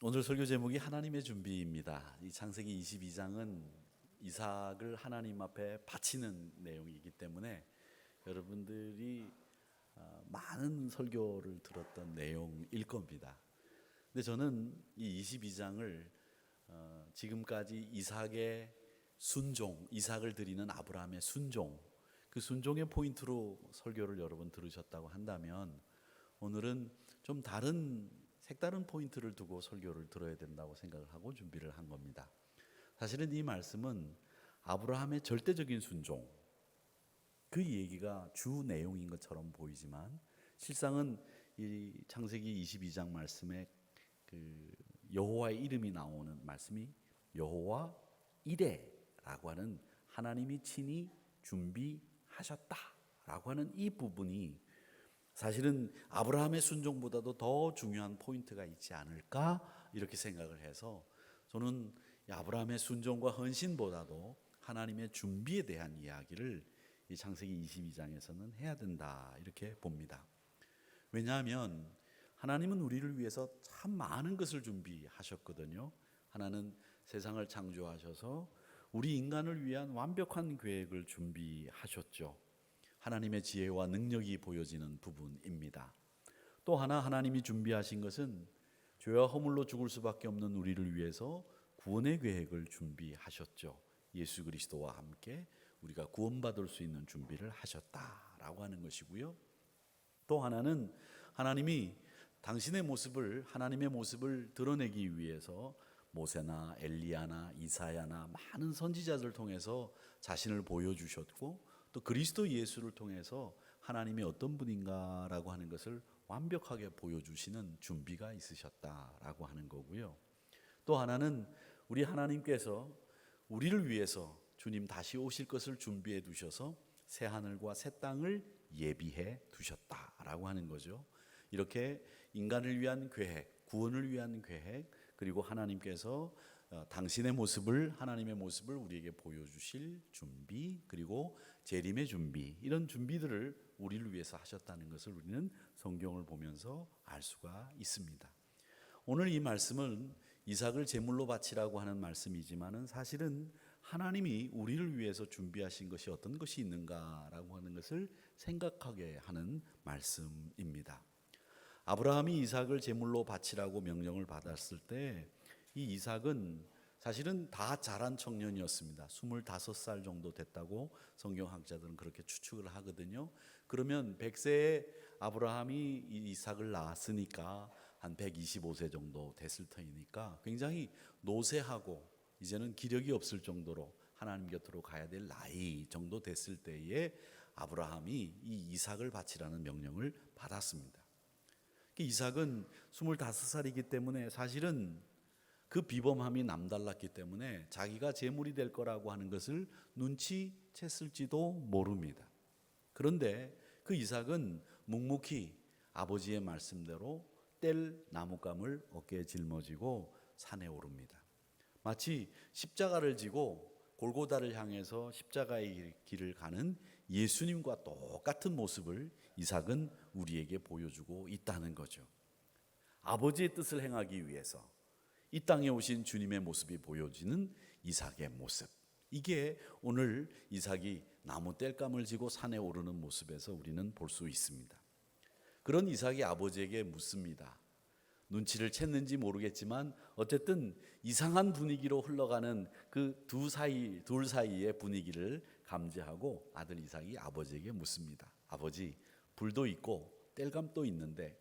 오늘 설교 제목이 하나님의 준비입니다. 이 창세기 22장은 이삭을 하나님 앞에 바치는 내용이기 때문에 여러분들이 많은 설교를 들었던 내용일 겁니다. 근데 저는 이 22장을 지금까지 이삭의 순종, 이삭을 드리는 아브라함의 순종, 그 순종의 포인트로 설교를 여러 번 들으셨다고 한다면 오늘은 좀 색다른 포인트를 두고 설교를 들어야 된다고 생각을 하고 준비를 한 겁니다. 사실은 이 말씀은 아브라함의 절대적인 순종, 그 얘기가 주 내용인 것처럼 보이지만 실상은 이 창세기 22장 말씀에 그 여호와의 이름이 나오는 말씀이 여호와 이레라고 하는 하나님이 친히 준비하셨다라고 하는 이 부분이 사실은 아브라함의 순종보다도 더 중요한 포인트가 있지 않을까 이렇게 생각을 해서 저는 아브라함의 순종과 헌신보다도 하나님의 준비에 대한 이야기를 이 창세기 22장에서는 해야 된다 이렇게 봅니다. 왜냐하면 하나님은 우리를 위해서 참 많은 것을 준비하셨거든요. 하나는 세상을 창조하셔서 우리 인간을 위한 완벽한 계획을 준비하셨죠. 하나님의 지혜와 능력이 보여지는 부분입니다. 또 하나 하나님이 준비하신 것은 죄와 허물로 죽을 수밖에 없는 우리를 위해서 구원의 계획을 준비하셨죠. 예수 그리스도와 함께 우리가 구원받을 수 있는 준비를 하셨다라고 하는 것이고요. 또 하나는 하나님이 당신의 모습을, 하나님의 모습을 드러내기 위해서 모세나 엘리야나 이사야나 많은 선지자들 통해서 자신을 보여주셨고 또 그리스도 예수를 통해서 하나님이 어떤 분인가라고 하는 것을 완벽하게 보여주시는 준비가 있으셨다라고 하는 거고요. 또 하나는 우리 하나님께서 우리를 위해서 주님 다시 오실 것을 준비해 두셔서 새 하늘과 새 땅을 예비해 두셨다라고 하는 거죠. 이렇게 인간을 위한 계획, 구원을 위한 계획, 그리고 하나님께서 당신의 모습을, 하나님의 모습을 우리에게 보여주실 준비, 그리고 재림의 준비, 이런 준비들을 우리를 위해서 하셨다는 것을 우리는 성경을 보면서 알 수가 있습니다. 오늘 이 말씀은 이삭을 제물로 바치라고 하는 말씀이지만은 사실은 하나님이 우리를 위해서 준비하신 것이 어떤 것이 있는가라고 하는 것을 생각하게 하는 말씀입니다. 아브라함이 이삭을 제물로 바치라고 명령을 받았을 때 이 이삭은 사실은 다 자란 청년이었습니다. 25살 정도 됐다고 성경학자들은 그렇게 추측을 하거든요. 그러면 100세에 아브라함이 이 이삭을 낳았으니까 한 125세 정도 됐을 터이니까 굉장히 노쇠하고 이제는 기력이 없을 정도로 하나님 곁으로 가야 될 나이 정도 됐을 때에 아브라함이 이 이삭을 바치라는 명령을 받았습니다. 이삭은 25살이기 때문에 사실은 그 비범함이 남달랐기 때문에 자기가 제물이 될 거라고 하는 것을 눈치챘을지도 모릅니다. 그런데 그 이삭은 묵묵히 아버지의 말씀대로 뗄 나뭇감을 어깨에 짊어지고 산에 오릅니다. 마치 십자가를 지고 골고다를 향해서 십자가의 길을 가는 예수님과 똑같은 모습을 이삭은 우리에게 보여주고 있다는 거죠. 아버지의 뜻을 행하기 위해서 이 땅에 오신 주님의 모습이 보여지는 이삭의 모습, 이게 오늘 이삭이 나무 땔감을 지고 산에 오르는 모습에서 우리는 볼 수 있습니다. 그런 이삭이 아버지에게 묻습니다. 눈치를 챘는지 모르겠지만 어쨌든 이상한 분위기로 흘러가는 그 둘 사이의 분위기를 감지하고 아들 이삭이 아버지에게 묻습니다. 아버지, 불도 있고 땔감도 있는데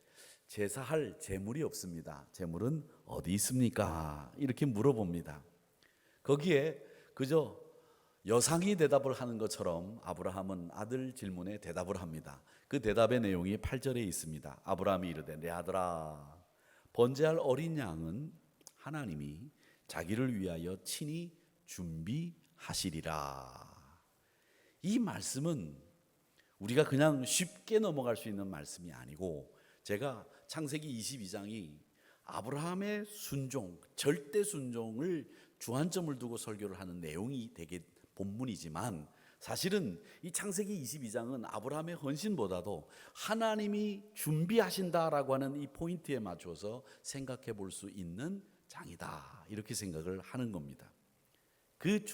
제사할 제물이 없습니다. 제물은 어디 있습니까? 이렇게 물어봅니다. 거기에 그저 여상이 대답을 하는 것처럼 아브라함은 아들 질문에 대답을 합니다. 그 대답의 내용이 8절에 있습니다. 아브라함이 이르되 내 아들아, 번제할 어린 양은 하나님이 자기를 위하여 친히 준비하시리라. 이 말씀은 우리가 그냥 쉽게 넘어갈 수 있는 말씀이 아니고, 제가 창세기 22장이 아브라함의 순종, 절대 순종을 주안점을 두고 설교를 하는 내용이 되게 본문이지만 사실은 이 창세기 22장은 아브라함의 헌신보다도 하나님이 준비하신다라고 하는 이 포인트에 맞춰서 생각해 볼 수 있는 장이다, 이렇게 생각을 하는 겁니다. 그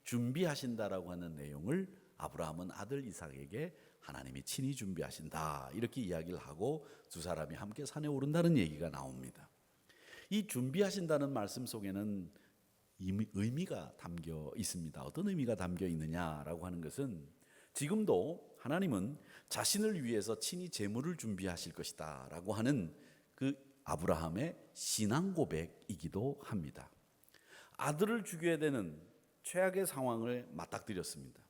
준비하신다라고 하는 내용을 아브라함은 아들 이삭에게 하나님이 친히 준비하신다, 이렇게 이야기를 하고 두 사람이 함께 산에 오른다는 얘기가 나옵니다. 이 준비하신다는 말씀 속에는 의미가 담겨 있습니다. 어떤 의미가 담겨 있느냐라고 하는 것은, 지금도 하나님은 자신을 위해서 친히 제물을 준비하실 것이다 라고 하는 그 아브라함의 신앙 고백이기도 합니다. 아들을 죽여야 되는 최악의 상황을 맞닥뜨렸습니다.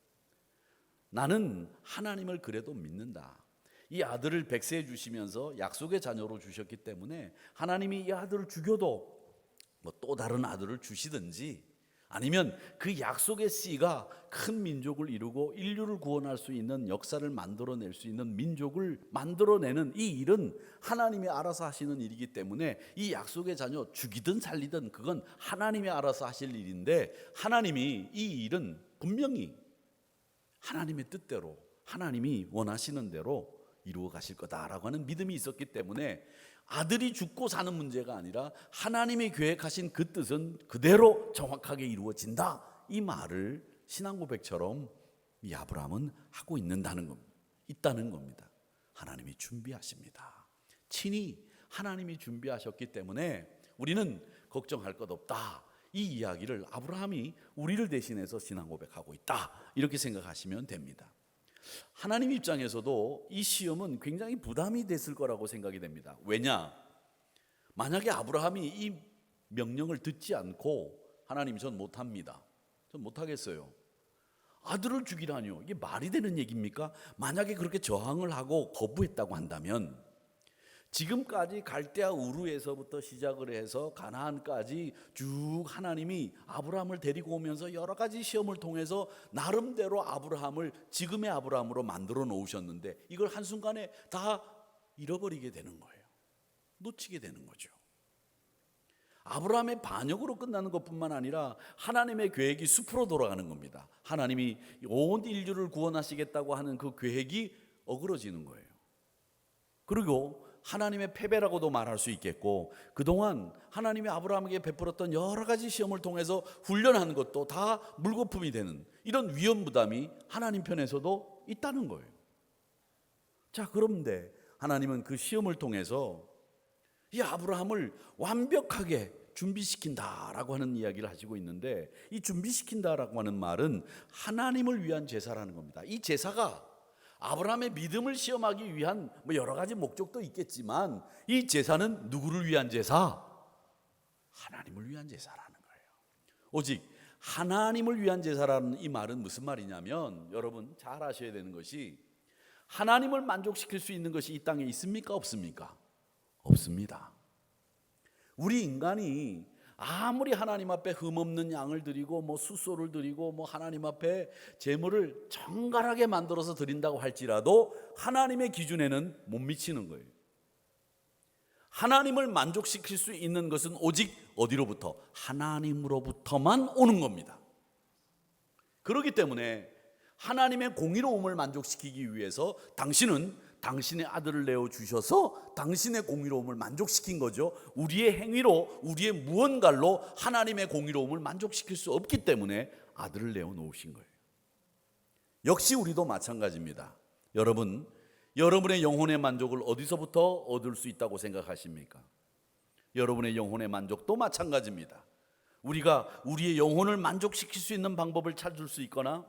나는 하나님을 그래도 믿는다. 이 아들을 백세해 주시면서 약속의 자녀로 주셨기 때문에 하나님이 이 아들을 죽여도 뭐 또 다른 아들을 주시든지, 아니면 그 약속의 씨가 큰 민족을 이루고 인류를 구원할 수 있는 역사를 만들어낼 수 있는 민족을 만들어내는 이 일은 하나님이 알아서 하시는 일이기 때문에 이 약속의 자녀 죽이든 살리든 그건 하나님이 알아서 하실 일인데, 하나님이 이 일은 분명히 하나님의 뜻대로, 하나님이 원하시는 대로 이루어 가실 거다라고 하는 믿음이 있었기 때문에 아들이 죽고 사는 문제가 아니라 하나님이 계획하신 그 뜻은 그대로 정확하게 이루어진다, 이 말을 신앙 고백처럼 이 아브라함은 하고 있다는 겁니다. 하나님이 준비하십니다. 친히 하나님이 준비하셨기 때문에 우리는 걱정할 것 없다, 이 이야기를 아브라함이 우리를 대신해서 신앙 고백하고 있다, 이렇게 생각하시면 됩니다. 하나님 입장에서도 이 시험은 굉장히 부담이 됐을 거라고 생각이 됩니다. 왜냐? 만약에 아브라함이 이 명령을 듣지 않고, 하나님 전 못합니다, 전 못하겠어요, 아들을 죽이라니요, 이게 말이 되는 얘기입니까? 만약에 그렇게 저항을 하고 거부했다고 한다면 지금까지 갈대아 우르에서부터 시작을 해서 가나안까지 쭉 하나님이 아브라함을 데리고 오면서 여러 가지 시험을 통해서 나름대로 아브라함을 지금의 아브라함으로 만들어 놓으셨는데, 이걸 한순간에 다 잃어버리게 되는 거예요. 놓치게 되는 거죠. 아브라함의 반역으로 끝나는 것뿐만 아니라 하나님의 계획이 숲으로 돌아가는 겁니다. 하나님이 온 인류를 구원하시겠다고 하는 그 계획이 어그러지는 거예요. 그리고 하나님의 패배라고도 말할 수 있겠고, 그동안 하나님이 아브라함에게 베풀었던 여러 가지 시험을 통해서 훈련하는 것도 다 물거품이 되는 이런 위험 부담이 하나님 편에서도 있다는 거예요. 자, 그런데 하나님은 그 시험을 통해서 이 아브라함을 완벽하게 준비시킨다라고 하는 이야기를 하시고 있는데, 이 준비시킨다라고 하는 말은 하나님을 위한 제사라는 겁니다. 이 제사가 아브라함의 믿음을 시험하기 위한 여러 가지 목적도 있겠지만, 이 제사는 누구를 위한 제사? 하나님을 위한 제사라는 거예요. 오직 하나님을 위한 제사라는 이 말은 무슨 말이냐면, 여러분 잘 아셔야 되는 것이, 하나님을 만족시킬 수 있는 것이 이 땅에 있습니까? 없습니까? 없습니다. 우리 인간이 아무리 하나님 앞에 흠없는 양을 드리고 숫소를 드리고 하나님 앞에 제물을 정갈하게 만들어서 드린다고 할지라도 하나님의 기준에는 못 미치는 거예요. 하나님을 만족시킬 수 있는 것은 오직 어디로부터? 하나님으로부터만 오는 겁니다. 그렇기 때문에 하나님의 공의로움을 만족시키기 위해서 당신은 당신의 아들을 내어주셔서 당신의 공의로움을 만족시킨 거죠. 우리의 행위로, 우리의 무언가로 하나님의 공의로움을 만족시킬 수 없기 때문에 아들을 내어놓으신 거예요. 역시 우리도 마찬가지입니다. 여러분, 여러분의 영혼의 만족을 어디서부터 얻을 수 있다고 생각하십니까? 여러분의 영혼의 만족도 마찬가지입니다. 우리가 우리의 영혼을 만족시킬 수 있는 방법을 찾을 수 있거나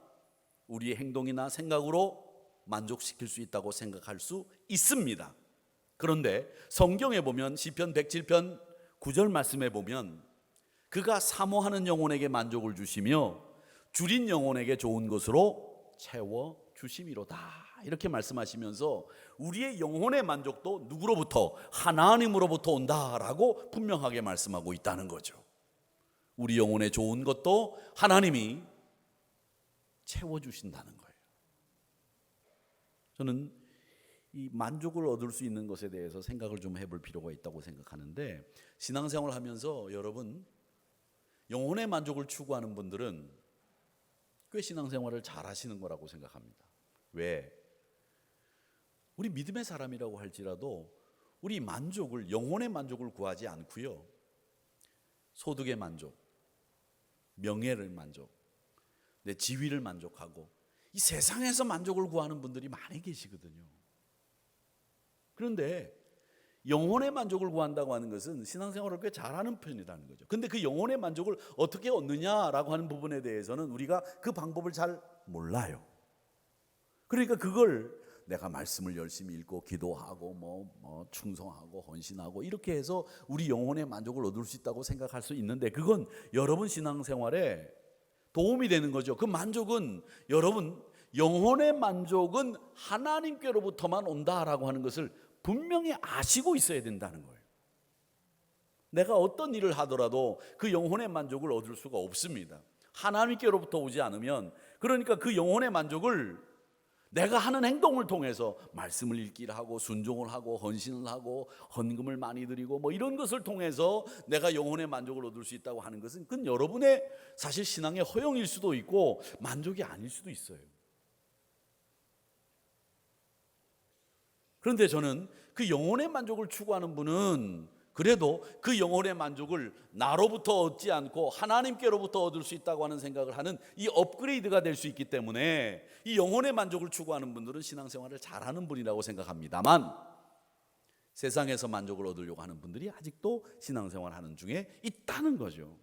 우리의 행동이나 생각으로 만족시킬 수 있다고 생각할 수 있습니다. 그런데 성경에 보면 시편 107편 9절 말씀에 보면, 그가 사모하는 영혼에게 만족을 주시며 줄인 영혼에게 좋은 것으로 채워 주심이로다, 이렇게 말씀하시면서 우리의 영혼의 만족도 누구로부터? 하나님으로부터 온다라고 분명하게 말씀하고 있다는 거죠. 우리 영혼의 좋은 것도 하나님이 채워주신다는 거예요. 저는 이 만족을 얻을 수 있는 것에 대해서 생각을 좀 해볼 필요가 있다고 생각하는데, 신앙생활을 하면서 여러분 영혼의 만족을 추구하는 분들은 꽤 신앙생활을 잘 하시는 거라고 생각합니다. 왜? 우리 믿음의 사람이라고 할지라도 우리 만족을, 영혼의 만족을 구하지 않고요, 소득의 만족, 명예를 만족, 내 지위를 만족하고 이 세상에서 만족을 구하는 분들이 많이 계시거든요. 그런데 영혼의 만족을 구한다고 하는 것은 신앙생활을 꽤 잘하는 편이라는 거죠. 근데 그 영혼의 만족을 어떻게 얻느냐라고 하는 부분에 대해서는 우리가 그 방법을 잘 몰라요. 그러니까 그걸 내가 말씀을 열심히 읽고 기도하고 충성하고 헌신하고 이렇게 해서 우리 영혼의 만족을 얻을 수 있다고 생각할 수 있는데, 그건 여러분 신앙생활에 도움이 되는 거죠. 그 만족은, 여러분 영혼의 만족은 하나님께로부터만 온다라고 하는 것을 분명히 아시고 있어야 된다는 거예요. 내가 어떤 일을 하더라도 그 영혼의 만족을 얻을 수가 없습니다. 하나님께로부터 오지 않으면, 그러니까 그 영혼의 만족을 내가 하는 행동을 통해서 말씀을 읽기를 하고 순종을 하고 헌신을 하고 헌금을 많이 드리고 이런 것을 통해서 내가 영혼의 만족을 얻을 수 있다고 하는 것은 그건 여러분의 사실 신앙의 허용일 수도 있고 만족이 아닐 수도 있어요. 그런데 저는 그 영혼의 만족을 추구하는 분은 그래도 그 영혼의 만족을 나로부터 얻지 않고 하나님께로부터 얻을 수 있다고 하는 생각을 하는 이 업그레이드가 될 수 있기 때문에 이 영혼의 만족을 추구하는 분들은 신앙생활을 잘하는 분이라고 생각합니다만, 세상에서 만족을 얻으려고 하는 분들이 아직도 신앙생활하는 중에 있다는 거죠.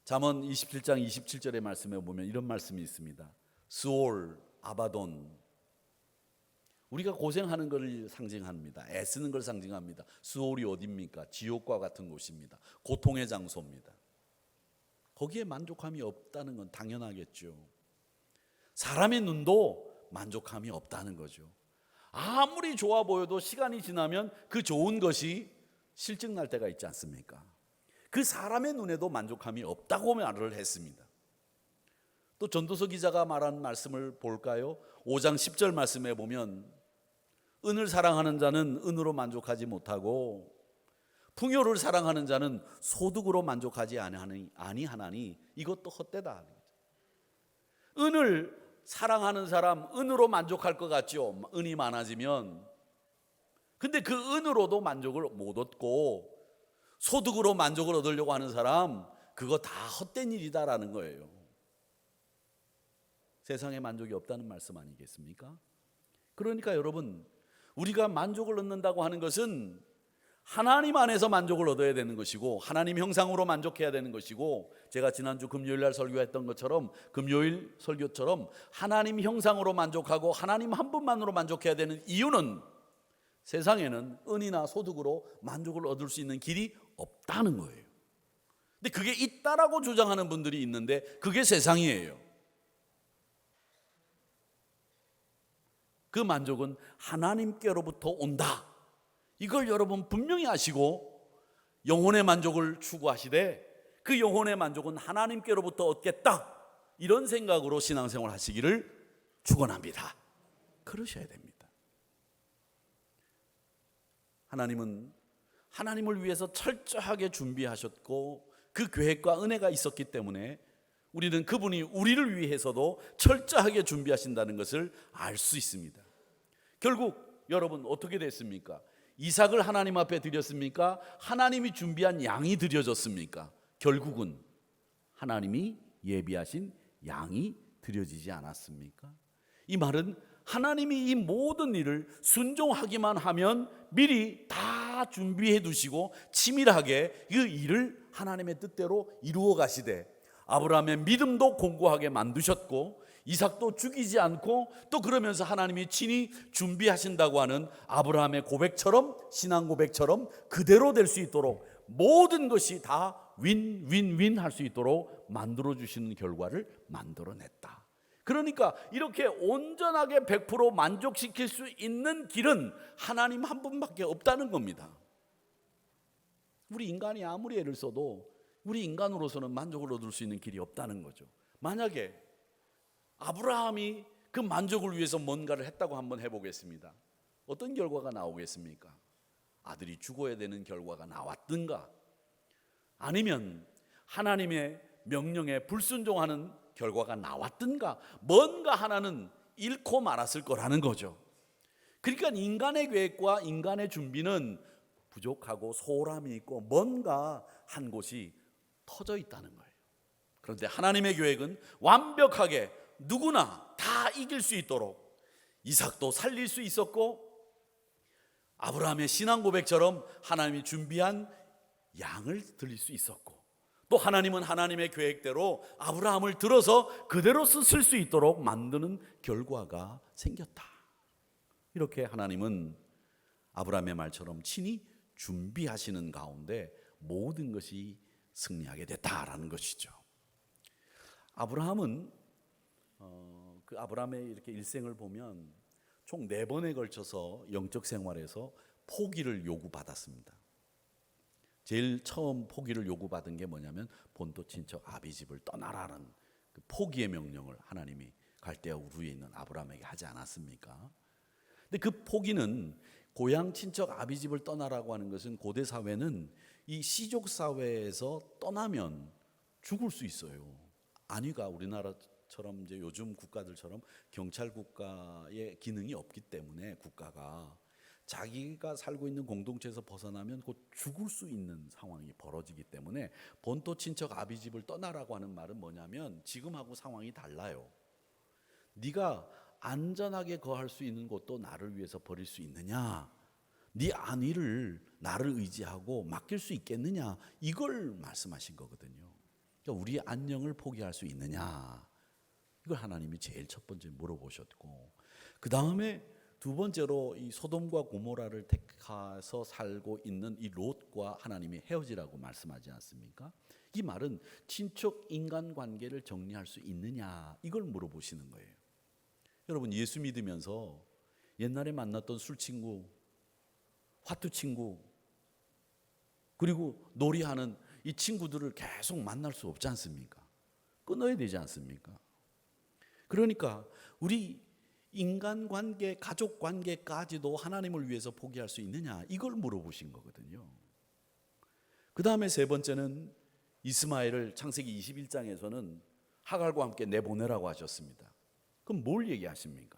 잠언 27장 27절의 말씀에 보면 이런 말씀이 있습니다. 스올, 아바돈, 우리가 고생하는 것을 상징합니다. 애쓰는 걸 상징합니다. 스올이 어디입니까? 지옥과 같은 곳입니다. 고통의 장소입니다. 거기에 만족함이 없다는 건 당연하겠죠. 사람의 눈도 만족함이 없다는 거죠. 아무리 좋아 보여도 시간이 지나면 그 좋은 것이 실증날 때가 있지 않습니까? 그 사람의 눈에도 만족함이 없다고 말을 했습니다. 또 전도서 기자가 말한 말씀을 볼까요? 5장 10절 말씀에 보면 은을 사랑하는 자는 은으로 만족하지 못하고 풍요를 사랑하는 자는 소득으로 만족하지 아니하나니 이것도 헛되다. 은을 사랑하는 사람 은으로 만족할 것 같죠, 은이 많아지면. 근데 그 은으로도 만족을 못 얻고 소득으로 만족을 얻으려고 하는 사람, 그거 다 헛된 일이다라는 거예요. 세상에 만족이 없다는 말씀 아니겠습니까? 그러니까 여러분, 우리가 만족을 얻는다고 하는 것은 하나님 안에서 만족을 얻어야 되는 것이고 하나님 형상으로 만족해야 되는 것이고, 제가 지난주 금요일 날 설교했던 것처럼 금요일 설교처럼 하나님 형상으로 만족하고 하나님 한 분만으로 만족해야 되는 이유는 세상에는 은이나 소득으로 만족을 얻을 수 있는 길이 없다는 거예요. 근데 그게 있다라고 주장하는 분들이 있는데 그게 세상이에요. 그 만족은 하나님께로부터 온다. 이걸 여러분 분명히 아시고 영혼의 만족을 추구하시되 그 영혼의 만족은 하나님께로부터 얻겠다, 이런 생각으로 신앙생활 하시기를 축원합니다. 그러셔야 됩니다. 하나님은 하나님을 위해서 철저하게 준비하셨고 그 계획과 은혜가 있었기 때문에 우리는 그분이 우리를 위해서도 철저하게 준비하신다는 것을 알 수 있습니다. 결국 여러분 어떻게 됐습니까? 이삭을 하나님 앞에 드렸습니까? 하나님이 준비한 양이 드려졌습니까? 결국은 하나님이 예비하신 양이 드려지지 않았습니까? 이 말은 하나님이 이 모든 일을 순종하기만 하면 미리 다 준비해 두시고 치밀하게 그 일을 하나님의 뜻대로 이루어 가시되, 아브라함의 믿음도 공고하게 만드셨고 이삭도 죽이지 않고, 또 그러면서 하나님이 친히 준비하신다고 하는 아브라함의 고백처럼, 신앙 고백처럼 그대로 될 수 있도록 모든 것이 다 윈윈윈 할 수 있도록 만들어주시는 결과를 만들어냈다. 그러니까 이렇게 온전하게 100% 만족시킬 수 있는 길은 하나님 한 분밖에 없다는 겁니다. 우리 인간이 아무리 애를 써도 우리 인간으로서는 만족을 얻을 수 있는 길이 없다는 거죠. 만약에 아브라함이 그 만족을 위해서 뭔가를 했다고 한번 해보겠습니다. 어떤 결과가 나오겠습니까? 아들이 죽어야 되는 결과가 나왔든가, 아니면 하나님의 명령에 불순종하는 결과가 나왔든가 뭔가 하나는 잃고 말았을 거라는 거죠. 그러니까 인간의 계획과 인간의 준비는 부족하고 소홀함이 있고 뭔가 한 곳이 터져 있다는 거예요. 그런데 하나님의 계획은 완벽하게 누구나 다 이길 수 있도록 이삭도 살릴 수 있었고, 아브라함의 신앙 고백처럼 하나님이 준비한 양을 드릴 수 있었고, 또 하나님은 하나님의 계획대로 아브라함을 들어서 그대로 쓸 수 있도록 만드는 결과가 생겼다. 이렇게 하나님은 아브라함의 말처럼 친히 준비하시는 가운데 모든 것이 승리하게 됐다라는 것이죠. 아브라함은 그 아브라함의 이렇게 일생을 보면 총 4번에 걸쳐서 영적 생활에서 포기를 요구받았습니다. 제일 처음 포기를 요구받은 게 뭐냐면 본토 친척 아비 집을 떠나라는 그 포기의 명령을 하나님이 갈대아 우르에 있는 아브라함에게 하지 않았습니까? 근데 그 포기는 고향 친척 아비 집을 떠나라고 하는 것은 고대 사회는 이 시족 사회에서 떠나면 죽을 수 있어요. 안위가 우리나라처럼 이제 요즘 국가들처럼 경찰 국가의 기능이 없기 때문에 국가가 자기가 살고 있는 공동체에서 벗어나면 곧 죽을 수 있는 상황이 벌어지기 때문에 본토 친척 아비 집을 떠나라고 하는 말은 뭐냐면 지금하고 상황이 달라요. 네가 안전하게 거할 수 있는 곳도 나를 위해서 버릴 수 있느냐, 네 안위를 나를 의지하고 맡길 수 있겠느냐, 이걸 말씀하신 거거든요. 그러니까 우리의 안녕을 포기할 수 있느냐, 이걸 하나님이 제일 첫 번째 물어보셨고, 그 다음에 두 번째로 이 소돔과 고모라를 택해서 살고 있는 이 롯과 하나님이 헤어지라고 말씀하지 않습니까? 이 말은 친척 인간관계를 정리할 수 있느냐, 이걸 물어보시는 거예요. 여러분, 예수 믿으면서 옛날에 만났던 술친구, 화투친구, 그리고 놀이하는 이 친구들을 계속 만날 수 없지 않습니까? 끊어야 되지 않습니까? 그러니까 우리 인간관계, 가족관계까지도 하나님을 위해서 포기할 수 있느냐, 이걸 물어보신 거거든요. 그 다음에 세 번째는 이스마엘을 창세기 21장에서는 하갈과 함께 내보내라고 하셨습니다. 그럼 뭘 얘기하십니까?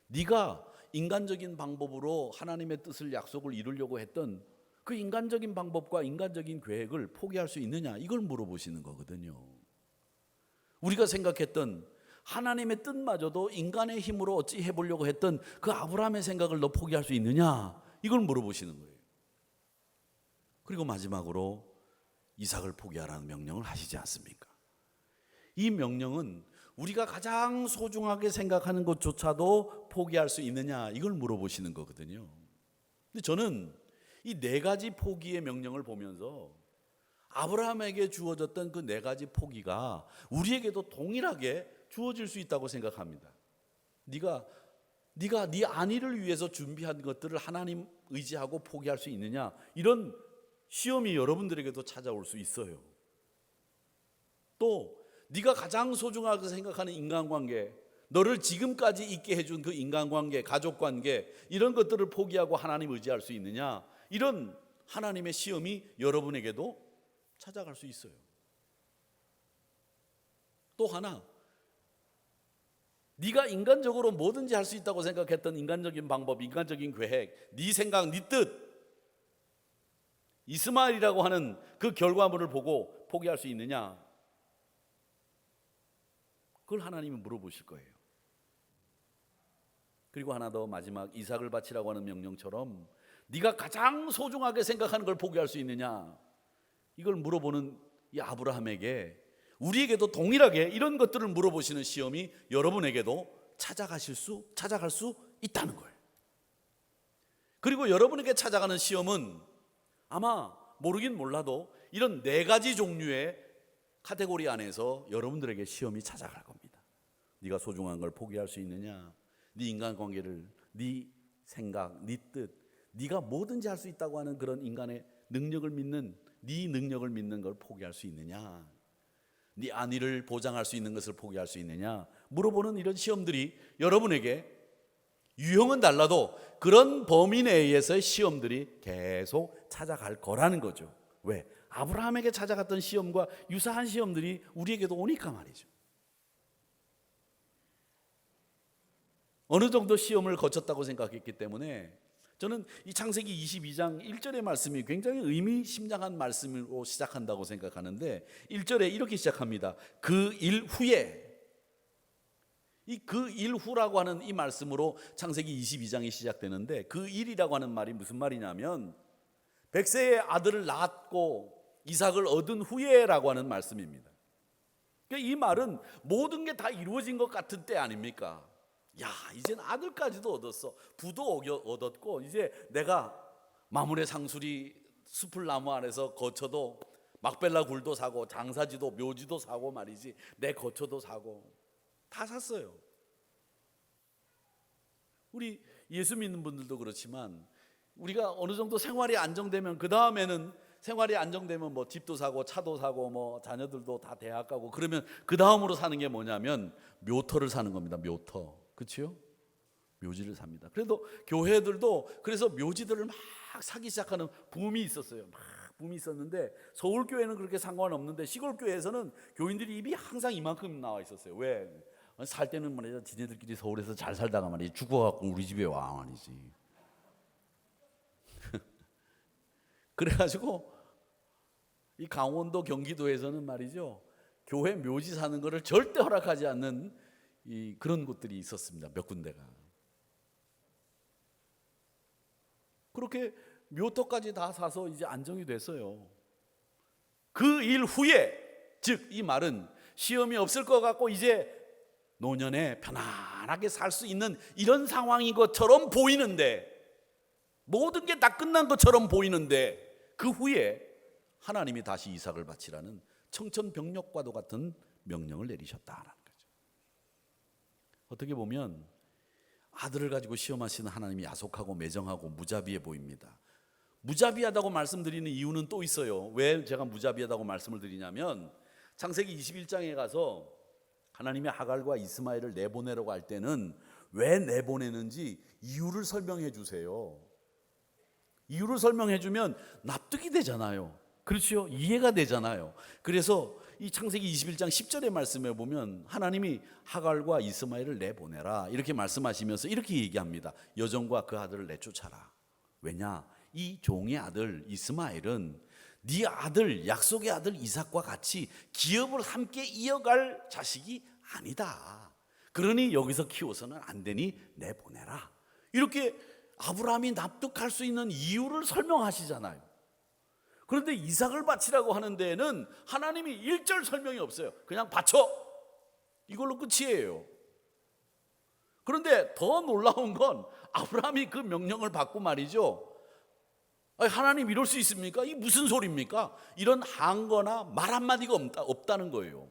네가 인간적인 방법으로 하나님의 뜻을, 약속을 이루려고 했던 그 인간적인 방법과 인간적인 계획을 포기할 수 있느냐, 이걸 물어보시는 거거든요. 우리가 생각했던 하나님의 뜻마저도 인간의 힘으로 어찌 해보려고 했던 그 아브라함의 생각을 너 포기할 수 있느냐, 이걸 물어보시는 거예요. 그리고 마지막으로 이삭을 포기하라는 명령을 하시지 않습니까? 이 명령은 우리가 가장 소중하게 생각하는 것조차도 포기할 수 있느냐, 이걸 물어보시는 거거든요. 근데 저는 이 4가지 포기의 명령을 보면서 아브라함에게 주어졌던 그 4가지 포기가 우리에게도 동일하게 주어질 수 있다고 생각합니다. 네가 네 안위를 위해서 준비한 것들을 하나님 의지하고 포기할 수 있느냐, 이런 시험이 여러분들에게도 찾아올 수 있어요. 또 네가 가장 소중하게 생각하는 인간관계, 너를 지금까지 있게 해준 그 인간관계, 가족관계, 이런 것들을 포기하고 하나님 의지할 수 있느냐, 이런 하나님의 시험이 여러분에게도 찾아갈 수 있어요. 또 하나, 네가 인간적으로 뭐든지 할 수 있다고 생각했던 인간적인 방법, 인간적인 계획, 네 생각, 네 뜻, 이스마엘이라고 하는 그 결과물을 보고 포기할 수 있느냐, 그걸 하나님이 물어보실 거예요. 그리고 하나 더, 마지막 이삭을 바치라고 하는 명령처럼 네가 가장 소중하게 생각하는 걸 포기할 수 있느냐, 이걸 물어보는 이 아브라함에게, 우리에게도 동일하게 이런 것들을 물어보시는 시험이 여러분에게도 찾아갈 수 있다는 거예요. 그리고 여러분에게 찾아가는 시험은 아마 모르긴 몰라도 이런 4가지 종류의 카테고리 안에서 여러분들에게 시험이 찾아갈 겁니다. 네가 소중한 걸 포기할 수 있느냐, 네 인간관계를, 네 생각, 네 뜻, 네가 뭐든지 할 수 있다고 하는 그런 인간의 능력을 믿는, 네 능력을 믿는 걸 포기할 수 있느냐, 네 안위를 보장할 수 있는 것을 포기할 수 있느냐, 물어보는 이런 시험들이 여러분에게 유형은 달라도 그런 범위 내에서의 시험들이 계속 찾아갈 거라는 거죠. 왜? 아브라함에게 찾아갔던 시험과 유사한 시험들이 우리에게도 오니까 말이죠. 어느 정도 시험을 거쳤다고 생각했기 때문에 저는 이 창세기 22장 1절의 말씀이 굉장히 의미심장한 말씀으로 시작한다고 생각하는데 1절에 이렇게 시작합니다. 그 일 후에, 이 그 일 후라고 하는 이 말씀으로 창세기 22장이 시작되는데 그 일이라고 하는 말이 무슨 말이냐면 백세의 아들을 낳았고 이삭을 얻은 후에라고 하는 말씀입니다. 그러니까 이 말은 모든 게 다 이루어진 것 같은 때 아닙니까? 야, 이젠 아들까지도 얻었어. 부도 얻었고 이제 내가 마물의 상수리 숲을나무 아래서 거처도 막벨라 굴도 사고 장사지도 묘지도 사고 말이지 내 거처도 사고 다 샀어요. 우리 예수 믿는 분들도 그렇지만 우리가 어느 정도 생활이 안정되면 그 다음에는 생활이 안정되면 뭐 집도 사고 차도 사고 뭐 자녀들도 다 대학 가고 그러면 그 다음으로 사는 게 뭐냐면 묘터를 사는 겁니다. 묘터. 그렇죠? 묘지를 삽니다. 그래도 교회들도 그래서 묘지들을 막 사기 시작하는 붐이 있었어요. 막 붐이 있었는데 서울 교회는 그렇게 상관없는데 시골 교회에서는 교인들이 입이 항상 이만큼 나와 있었어요. 왜? 살 때는 말이죠. 지네들끼리 서울에서 잘 살다가 말이지 죽어갖고 우리 집에 와 말이지. 그래가지고 이 강원도 경기도에서는 말이죠. 교회 묘지 사는 거를 절대 허락하지 않는 그런 곳들이 있었습니다. 몇 군데가. 그렇게 묘터까지 다 사서 이제 안정이 됐어요. 그 일 후에, 즉 이 말은 시험이 없을 것 같고 이제 노년에 편안하게 살 수 있는 이런 상황인 것처럼 보이는데 모든 게 다 끝난 것처럼 보이는데 그 후에 하나님이 다시 이삭을 바치라는 청천벽력과도 같은 명령을 내리셨다라는 거죠. 어떻게 보면 아들을 가지고 시험하시는 하나님이 야속하고 매정하고 무자비해 보입니다. 무자비하다고 말씀드리는 이유는 또 있어요. 왜 제가 무자비하다고 말씀을 드리냐면 창세기 21장에 가서 하나님이 하갈과 이스마엘을 내보내라고 할 때는 왜 내보내는지 이유를 설명해 주세요. 이유를 설명해 주면 납득이 되잖아요. 그렇죠? 이해가 되잖아요. 그래서 이 창세기 21장 10절의 말씀에 보면 하나님이 하갈과 이스마엘을 내보내라 이렇게 말씀하시면서 이렇게 얘기합니다. 여종과 그 아들을 내쫓아라. 왜냐? 이 종의 아들 이스마엘은 네 아들 약속의 아들 이삭과 같이 기업을 함께 이어갈 자식이 아니다. 그러니 여기서 키워서는 안 되니 내보내라. 이렇게 아브라함이 납득할 수 있는 이유를 설명하시잖아요. 그런데 이삭을 바치라고 하는 데에는 하나님이 1절 설명이 없어요. 그냥 바쳐. 이걸로 끝이에요. 그런데 더 놀라운 건 아브라함이 그 명령을 받고 말이죠. 하나님 이럴 수 있습니까? 이게 무슨 소리입니까? 이런 한거나 말 한마디가 없다는 거예요.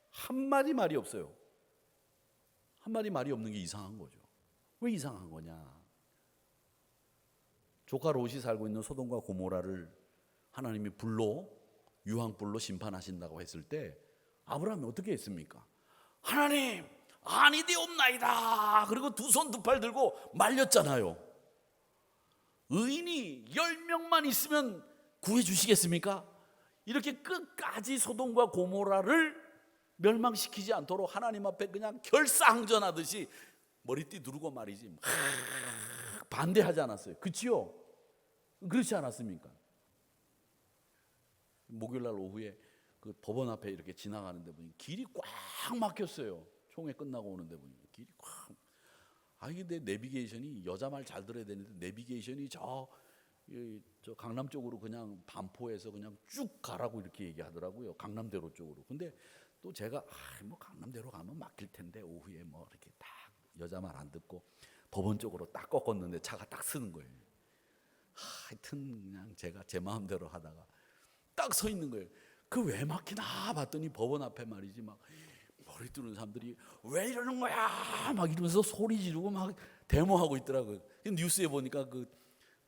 한마디 말이 없어요. 한마디 말이 없는 게 이상한 거죠. 왜 이상한 거냐? 조카 롯이 살고 있는 소돔과 고모라를 하나님이 유황불로 심판하신다고 했을 때 아브라함이 어떻게 했습니까? 하나님 아니되옵나이다. 그리고 두 손 두 팔 들고 말렸잖아요. 의인이 10명만 있으면 구해주시겠습니까? 이렇게 끝까지 소돔과 고모라를 멸망시키지 않도록 하나님 앞에 그냥 결사항전하듯이 머리띠 두르고 말이지 반대하지 않았어요. 그렇지요? 그렇지 않았습니까? 목요일날 오후에 그 법원 앞에 이렇게 지나가는데 보니 길이 꽉 막혔어요. 총회 끝나고 오는데 보니 길이 꽉. 근데 내비게이션이 여자 말 잘 들어야 되는데 내비게이션이 저 강남 쪽으로 그냥 반포에서 그냥 쭉 가라고 이렇게 얘기하더라고요. 강남대로 쪽으로. 근데 또 제가 뭐 강남대로 가면 막힐 텐데 오후에 뭐 이렇게 딱 여자 말 안 듣고 법원 쪽으로 딱 꺾었는데 차가 딱 쓰는 거예요. 하여튼 그냥 제가 제 마음대로 하다가 딱 서 있는 거예요. 그 왜 막히나 봤더니 법원 앞에 말이지 막 머리 뜨는 사람들이 왜 이러는 거야 막 이러면서 소리 지르고 막 데모하고 있더라고요. 뉴스에 보니까 그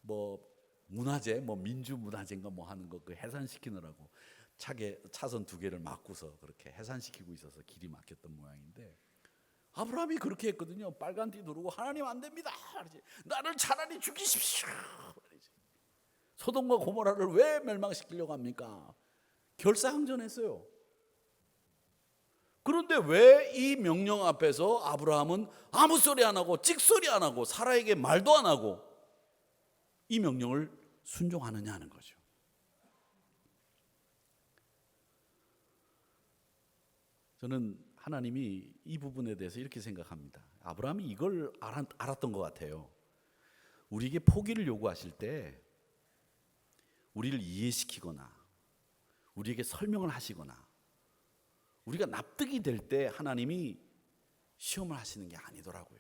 뭐 문화재 뭐 민주문화재인가 뭐 하는 거 그 해산시키느라고 차선 2개를 막고서 그렇게 해산시키고 있어서 길이 막혔던 모양인데 아브라함이 그렇게 했거든요. 빨간 띠 두르고 하나님 안 됩니다. 나를 차라리 죽이십시오. 소돔과 고모라를 왜 멸망시키려고 합니까? 결사항전했어요. 그런데 왜 이 명령 앞에서 아브라함은 아무 소리 안 하고 찍소리 안 하고 사라에게 말도 안 하고 이 명령을 순종하느냐 하는 거죠. 저는 하나님이 이 부분에 대해서 이렇게 생각합니다. 아브라함이 이걸 알았던 것 같아요. 우리에게 포기를 요구하실 때 우리를 이해시키거나 우리에게 설명을 하시거나 우리가 납득이 될 때 하나님이 시험을 하시는 게 아니더라고요.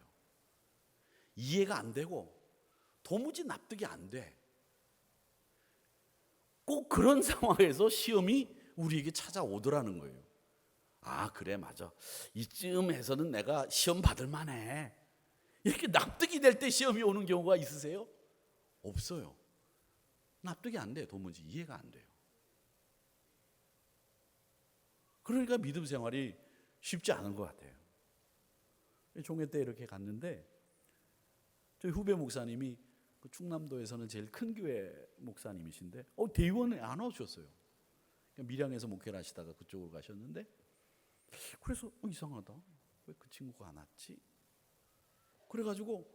이해가 안 되고 도무지 납득이 안 돼. 꼭 그런 상황에서 시험이 우리에게 찾아오더라는 거예요. 아, 그래, 맞아. 이쯤에서는 내가 시험 받을 만해. 이렇게 납득이 될 때 시험이 오는 경우가 있으세요? 없어요. 납득이 안 돼요. 도무지 이해가 안 돼요. 그러니까 믿음 생활이 쉽지 않은 것 같아요. 종회 때 이렇게 갔는데 저희 후배 목사님이 그 충남도에서는 제일 큰 교회 목사님이신데 대의원에 안 오셨어요. 밀양에서 목회를 하시다가 그쪽으로 가셨는데 그래서 이상하다. 왜 그 친구가 안 왔지? 그래가지고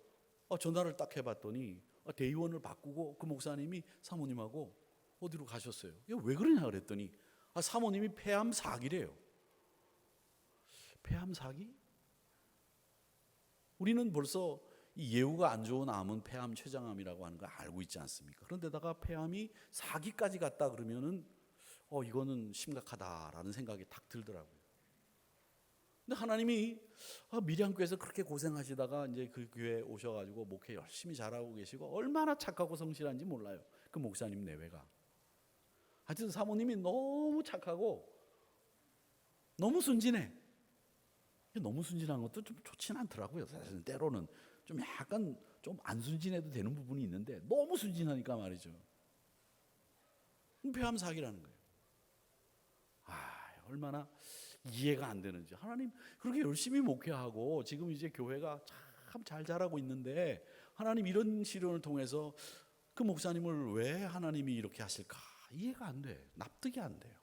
전화를 딱 해봤더니 대의원을 바꾸고 그 목사님이 사모님하고 어디로 가셨어요. 왜 그러냐 그랬더니 사모님이 폐암 4기래요. 폐암 4기? 우리는 벌써 이 예후가 안 좋은 암은 폐암, 췌장암이라고 하는 거 알고 있지 않습니까? 그런데다가 폐암이 4기까지 갔다 그러면은 이거는 심각하다라는 생각이 딱 들더라고요. 근데 하나님이 밀양교회에서 그렇게 고생하시다가 이제 그 교회 오셔가지고 목회 열심히 잘하고 계시고 얼마나 착하고 성실한지 몰라요. 그 목사님 내외가. 하여튼 사모님이 너무 착하고 너무 순진해. 너무 순진한 것도 좀 좋진 않더라고요. 사실은 때로는 좀 약간 좀 안 순진해도 되는 부분이 있는데 너무 순진하니까 말이죠. 폐암 사기라는 거예요. 얼마나 이해가 안 되는지. 하나님 그렇게 열심히 목회하고 지금 이제 교회가 참 잘 자라고 있는데 하나님 이런 시련을 통해서 그 목사님을 왜 하나님이 이렇게 하실까? 이해가 안 돼. 납득이 안 돼요.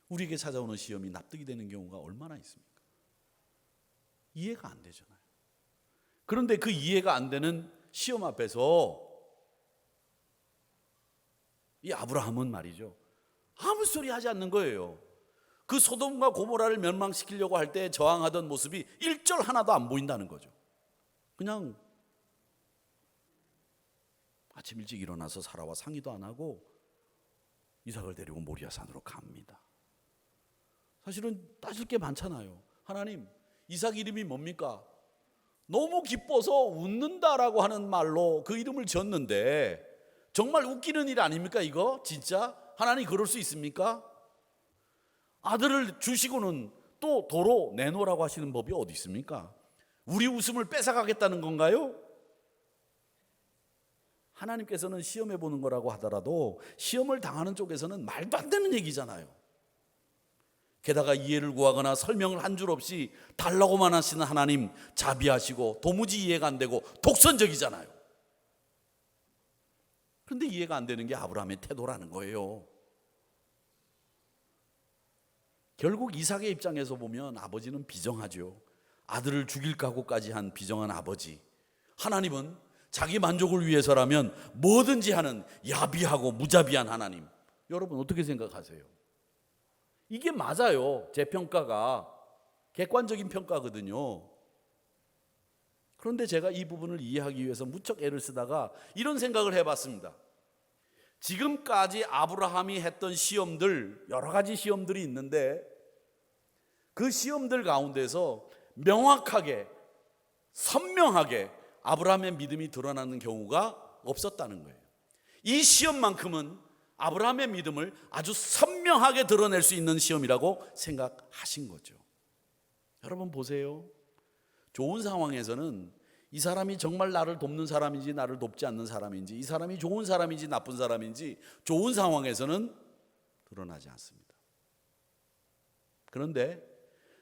우리에게 찾아오는 시험이 납득이 되는 경우가 얼마나 있습니까? 이해가 안 되잖아요. 그런데 그 이해가 안 되는 시험 앞에서 이 아브라함은 말이죠. 아무 소리 하지 않는 거예요. 그 소돔과 고모라를 멸망시키려고 할 때 저항하던 모습이 일절 하나도 안 보인다는 거죠. 그냥 아침 일찍 일어나서 사라와 상의도 안 하고 이삭을 데리고 모리아산으로 갑니다. 사실은 따질 게 많잖아요. 하나님, 이삭 이름이 뭡니까? 너무 기뻐서 웃는다라고 하는 말로 그 이름을 지었는데 정말 웃기는 일 아닙니까 이거? 진짜? 하나님 그럴 수 있습니까? 아들을 주시고는 또 도로 내놓으라고 하시는 법이 어디 있습니까? 우리 웃음을 뺏어가겠다는 건가요? 하나님께서는 시험해 보는 거라고 하더라도 시험을 당하는 쪽에서는 말도 안 되는 얘기잖아요. 게다가 이해를 구하거나 설명을 한 줄 없이 달라고만 하시는 하나님, 자비하시고 도무지 이해가 안 되고 독선적이잖아요. 그런데 이해가 안 되는 게 아브라함의 태도라는 거예요. 결국 이삭의 입장에서 보면 아버지는 비정하죠. 아들을 죽일 각오까지 한 비정한 아버지. 하나님은 자기 만족을 위해서라면 뭐든지 하는 야비하고 무자비한 하나님. 여러분 어떻게 생각하세요? 이게 맞아요. 제 평가가 객관적인 평가거든요. 그런데 제가 이 부분을 이해하기 위해서 무척 애를 쓰다가 이런 생각을 해봤습니다. 지금까지 아브라함이 했던 시험들, 여러 가지 시험들이 있는데 그 시험들 가운데서 명확하게 선명하게 아브라함의 믿음이 드러나는 경우가 없었다는 거예요. 이 시험만큼은 아브라함의 믿음을 아주 선명하게 드러낼 수 있는 시험이라고 생각하신 거죠. 여러분 보세요. 좋은 상황에서는 이 사람이 정말 나를 돕는 사람인지 나를 돕지 않는 사람인지, 이 사람이 좋은 사람인지 나쁜 사람인지 좋은 상황에서는 드러나지 않습니다. 그런데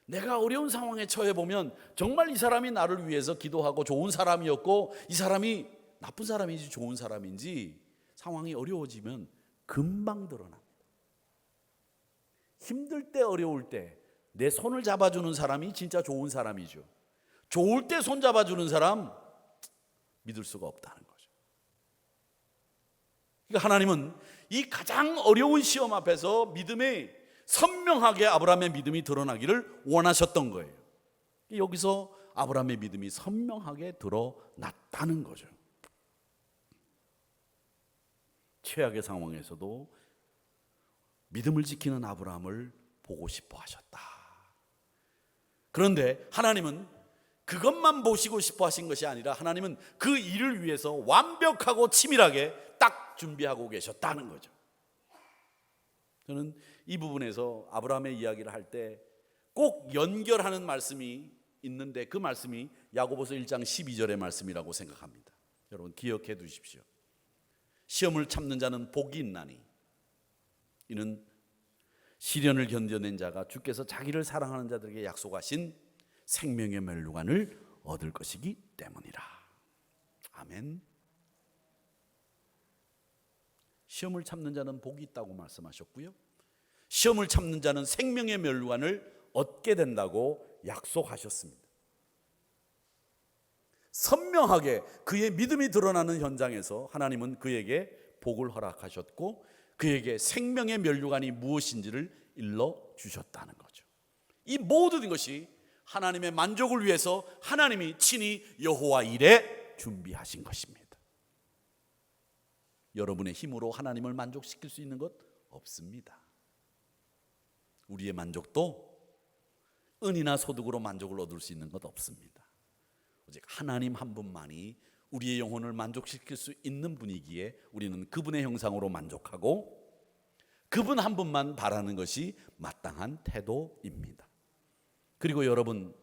내가 어려운 상황에 처해 보면 정말 이 사람이 나를 위해서 기도하고 좋은 사람이었고 이 사람이 나쁜 사람인지 좋은 사람인지 상황이 어려워지면 금방 드러납니다. 힘들 때, 어려울 때 내 손을 잡아주는 사람이 진짜 좋은 사람이죠. 좋을 때 손 잡아주는 사람 믿을 수가 없다는 거죠. 그러니까 하나님은 이 가장 어려운 시험 앞에서 믿음이 선명하게 아브라함의 믿음이 드러나기를 원하셨던 거예요. 여기서 아브라함의 믿음이 선명하게 드러났다는 거죠. 최악의 상황에서도 믿음을 지키는 아브라함을 보고 싶어 하셨다. 그런데 하나님은 그것만 보시고 싶어 하신 것이 아니라 하나님은 그 일을 위해서 완벽하고 치밀하게 딱 준비하고 계셨다는 거죠. 저는 이 부분에서 아브라함의 이야기를 할 때 꼭 연결하는 말씀이 있는데 그 말씀이 야고보서 1장 12절의 말씀이라고 생각합니다. 여러분 기억해 두십시오. 시험을 참는 자는 복이 있나니 이는 시련을 견뎌낸 자가 주께서 자기를 사랑하는 자들에게 약속하신 생명의 멸류관을 얻을 것이기 때문이라. 아멘. 시험을 참는 자는 복이 있다고 말씀하셨고요, 시험을 참는 자는 생명의 멸류관을 얻게 된다고 약속하셨습니다. 선명하게 그의 믿음이 드러나는 현장에서 하나님은 그에게 복을 허락하셨고 그에게 생명의 멸류관이 무엇인지를 일러주셨다는 거죠. 이 모든 것이 하나님의 만족을 위해서 하나님이 친히 여호와 일에 준비하신 것입니다. 여러분의 힘으로 하나님을 만족시킬 수 있는 것 없습니다. 우리의 만족도 은이나 소득으로 만족을 얻을 수 있는 것 없습니다. 오직 하나님 한 분만이 우리의 영혼을 만족시킬 수 있는 분이기에 우리는 그분의 형상으로 만족하고 그분 한 분만 바라는 것이 마땅한 태도입니다. 그리고 여러분,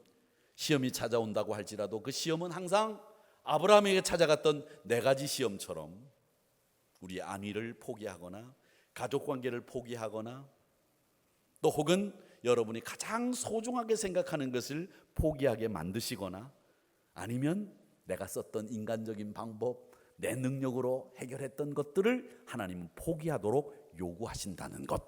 시험이 찾아온다고 할지라도 그 시험은 항상 아브라함에게 찾아갔던 4가지 시험처럼 우리의 안위를 포기하거나 가족관계를 포기하거나 또 혹은 여러분이 가장 소중하게 생각하는 것을 포기하게 만드시거나 아니면 내가 썼던 인간적인 방법, 내 능력으로 해결했던 것들을 하나님은 포기하도록 요구하신다는 것.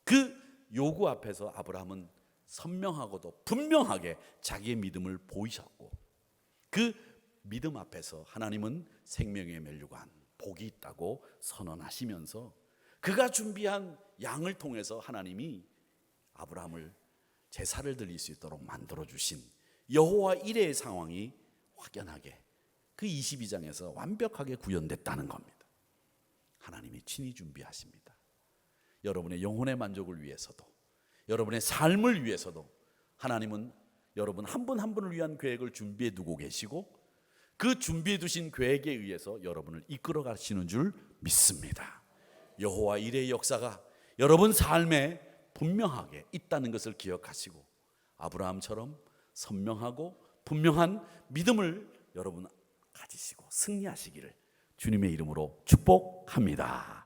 그 요구 앞에서 아브라함은 선명하고도 분명하게 자기의 믿음을 보이셨고 그 믿음 앞에서 하나님은 생명의 멸류관, 복이 있다고 선언하시면서 그가 준비한 양을 통해서 하나님이 아브라함을 제사를 드릴 수 있도록 만들어주신 여호와 이레의 상황이 확연하게 그 22장에서 완벽하게 구현됐다는 겁니다. 하나님이 친히 준비하십니다. 여러분의 영혼의 만족을 위해서도 여러분의 삶을 위해서도 하나님은 여러분 한 분 한 분을 위한 계획을 준비해 두고 계시고 그 준비해 두신 계획에 의해서 여러분을 이끌어 가시는 줄 믿습니다. 여호와 일의 역사가 여러분 삶에 분명하게 있다는 것을 기억하시고 아브라함처럼 선명하고 분명한 믿음을 여러분 가지시고 승리하시기를 주님의 이름으로 축복합니다.